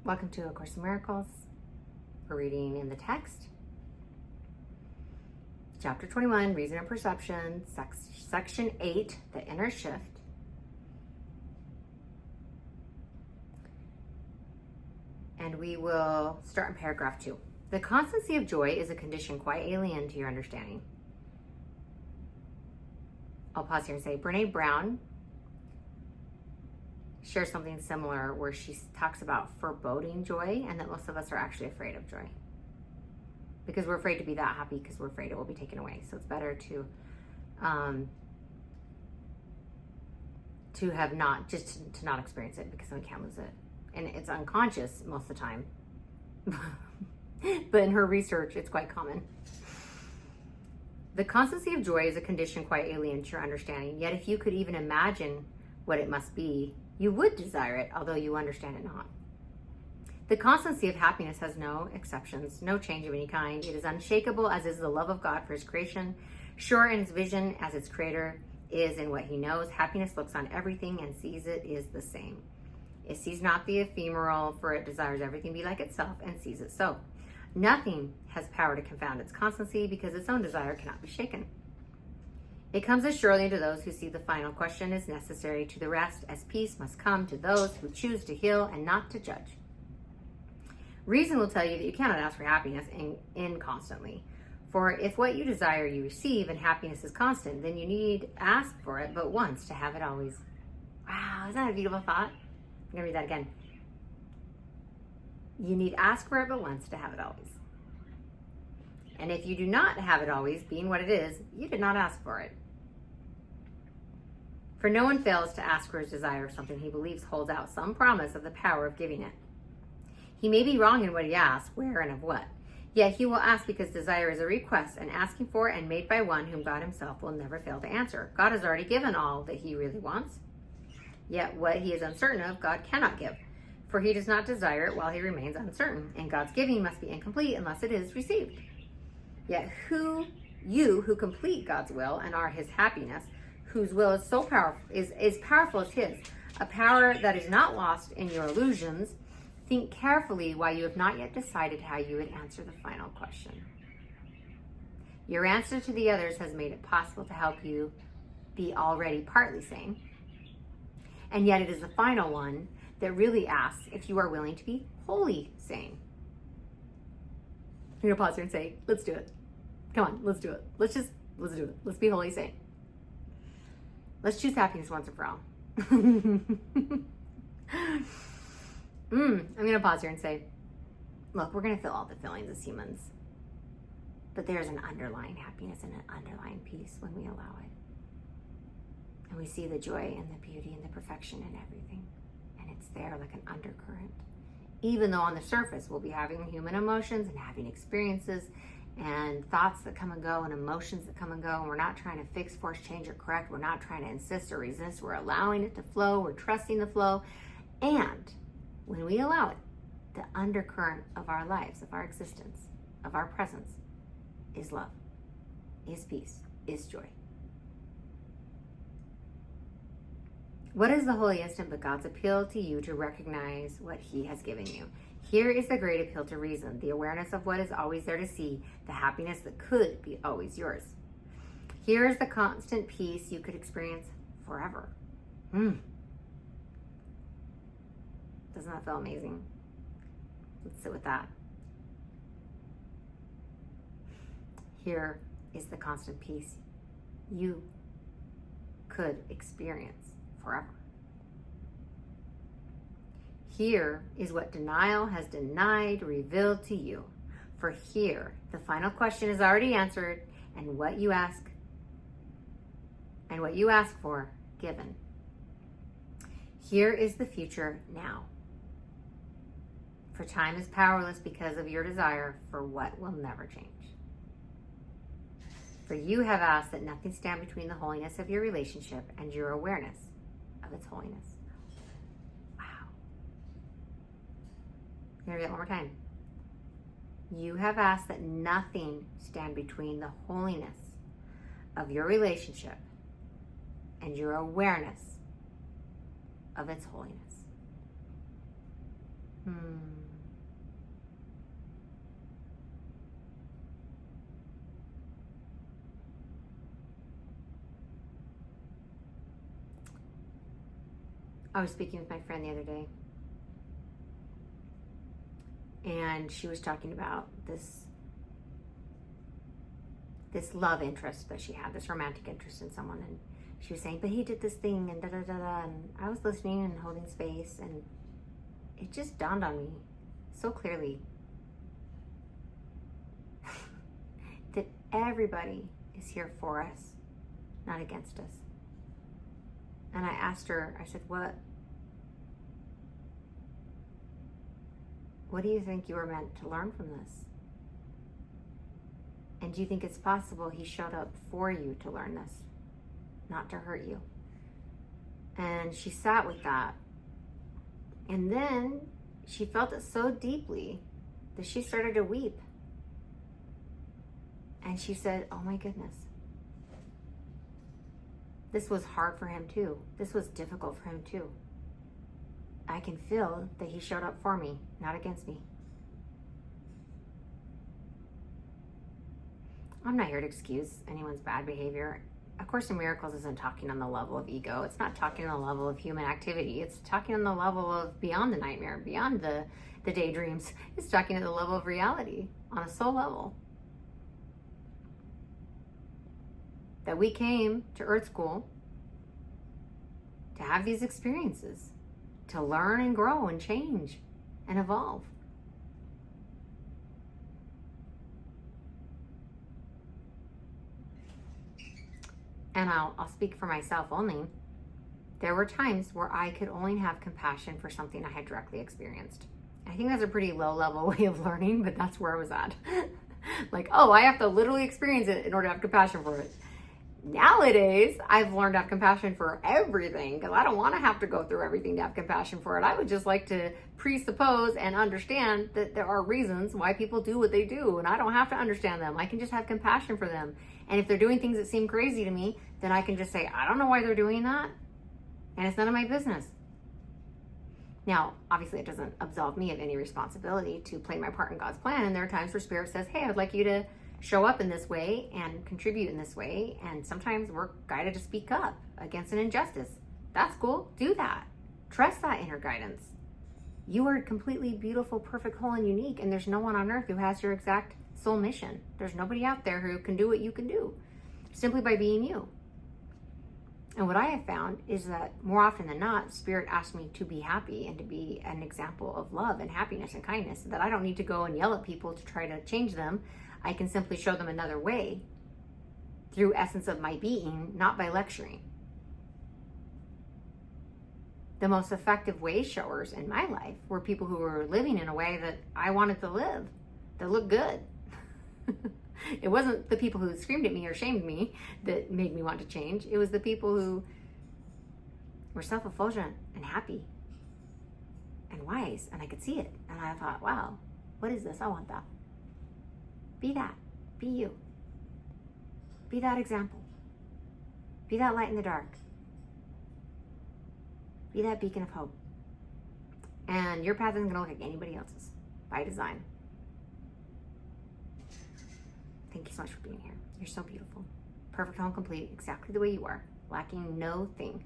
Welcome to A Course in Miracles. We're reading in the text. Chapter 21, Reason and Perception, Section 8, The Inner Shift. And we will start in paragraph 2. The constancy of joy is a condition quite alien to your understanding. I'll pause here and say, Brene Brown shares something similar where she talks about foreboding joy and that most of us are actually afraid of joy. Because we're afraid to be that happy because we're afraid it will be taken away. So it's better to have not, just to not experience it because then we can't lose it. And it's unconscious most of the time. But in her research, it's quite common. The constancy of joy is a condition quite alien to your understanding. Yet if you could even imagine what it must be, you would desire it, although you understand it not. The constancy of happiness has no exceptions, no change of any kind. It is unshakable, as is the love of God for his creation. Sure in his vision, as its creator is in what he knows. Happiness looks on everything and sees it is the same. It sees not the ephemeral, for it desires everything to be like itself and sees it so. Nothing has power to confound its constancy because its own desire cannot be shaken. It comes as surely to those who see the final question is necessary to the rest, as peace must come to those who choose to heal and not to judge. Reason will tell you that you cannot ask for happiness inconstantly. For if what you desire you receive and happiness is constant, then you need ask for it but once to have it always. Wow, isn't that a beautiful thought? I'm going to read that again. You need ask for it but once to have it always. And if you do not have it always, being what it is, you did not ask for it. For no one fails to ask for his desire of something he believes holds out some promise of the power of giving it. He may be wrong in what he asks, where and of what. Yet he will ask because desire is a request, and asking for and made by one whom God himself will never fail to answer. God has already given all that he really wants. Yet what he is uncertain of, God cannot give. For he does not desire it while he remains uncertain, and God's giving must be incomplete unless it is received. Yet you who complete God's will and are his happiness, whose will is so powerful, is powerful as his, a power that is not lost in your illusions, think carefully why you have not yet decided how you would answer the final question. Your answer to the others has made it possible to help you be already partly sane. And yet it is the final one that really asks if you are willing to be wholly sane. I'm going to pause here and say, let's do it. Come on, let's do it. Let's do it. Let's be wholly sane. Let's choose happiness once and for all. I'm going to pause here and say, look, we're going to feel all the feelings as humans. But there's an underlying happiness and an underlying peace when we allow it. And we see the joy and the beauty and the perfection in everything. And it's there like an undercurrent. Even though on the surface we'll be having human emotions and having experiences and thoughts that come and go and emotions that come and go, and we're not trying to fix, force, change, or correct. We're not trying to insist or resist. We're allowing it to flow. We're trusting the flow. And when we allow it, the undercurrent of our lives, of our existence, of our presence is love, is peace, is joy. What is the holy instant but God's appeal to you to recognize what he has given you? Here is the great appeal to reason, the awareness of what is always there to see, the happiness that could be always yours. Here is the constant peace you could experience forever. Doesn't that feel amazing? Let's sit with that. Here is the constant peace you could experience forever. Here is what denial has denied revealed to you. For here, the final question is already answered, and what you ask for, given. Here is the future now. For time is powerless because of your desire for what will never change. For you have asked that nothing stand between the holiness of your relationship and your awareness of its holiness. Wow. I'm going to read it one more time. You have asked that nothing stand between the holiness of your relationship and your awareness of its holiness. I was speaking with my friend the other day, and she was talking about this love interest that she had, this romantic interest in someone, and she was saying, but he did this thing, and da-da-da-da, and I was listening and holding space, and it just dawned on me so clearly that everybody is here for us, not against us. And I asked her, I said, what do you think you were meant to learn from this? And do you think it's possible he showed up for you to learn this, not to hurt you? And she sat with that. And then she felt it so deeply that she started to weep. And she said, oh my goodness. This was hard for him too. This was difficult for him too. I can feel that he showed up for me, not against me. I'm not here to excuse anyone's bad behavior. A Course in Miracles isn't talking on the level of ego. It's not talking on the level of human activity. It's talking on the level of beyond the nightmare, beyond the daydreams. It's talking at the level of reality, on a soul level. That we came to Earth School to have these experiences, to learn and grow and change and evolve. And I'll speak for myself only. There were times where I could only have compassion for something I had directly experienced. I think that's a pretty low level way of learning, but that's where I was at. Like, oh, I have to literally experience it in order to have compassion for it. Nowadays, I've learned to have compassion for everything because I don't want to have to go through everything to have compassion for it. I would just like to presuppose and understand that there are reasons why people do what they do, and I don't have to understand them. I can just have compassion for them. And if they're doing things that seem crazy to me, then I can just say, I don't know why they're doing that, and it's none of my business. Now, obviously, it doesn't absolve me of any responsibility to play my part in God's plan, and there are times where Spirit says, hey, I'd like you to show up in this way and contribute in this way, and sometimes we're guided to speak up against an injustice. That's cool. Do that. Trust that inner guidance. You are completely beautiful, perfect, whole, and unique, and there's no one on earth who has your exact soul mission. There's nobody out there who can do what you can do simply by being you. And what I have found is that more often than not, Spirit asks me to be happy and to be an example of love and happiness and kindness, so that I don't need to go and yell at people to try to change them. I can simply show them another way through essence of my being, not by lecturing. The most effective way showers in my life were people who were living in a way that I wanted to live, that looked good. It wasn't the people who screamed at me or shamed me that made me want to change. It was the people who were self-effulgent and happy and wise, and I could see it. And I thought, wow, what is this? I want that. Be that. Be you. Be that example. Be that light in the dark. Be that beacon of hope. And your path isn't going to look like anybody else's by design. Thank you so much for being here. You're so beautiful. Perfect, whole, and complete, exactly the way you are, lacking no thing.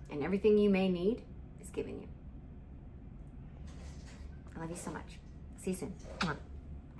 And everything you may need is given you. I love you so much. See you soon. Mwah.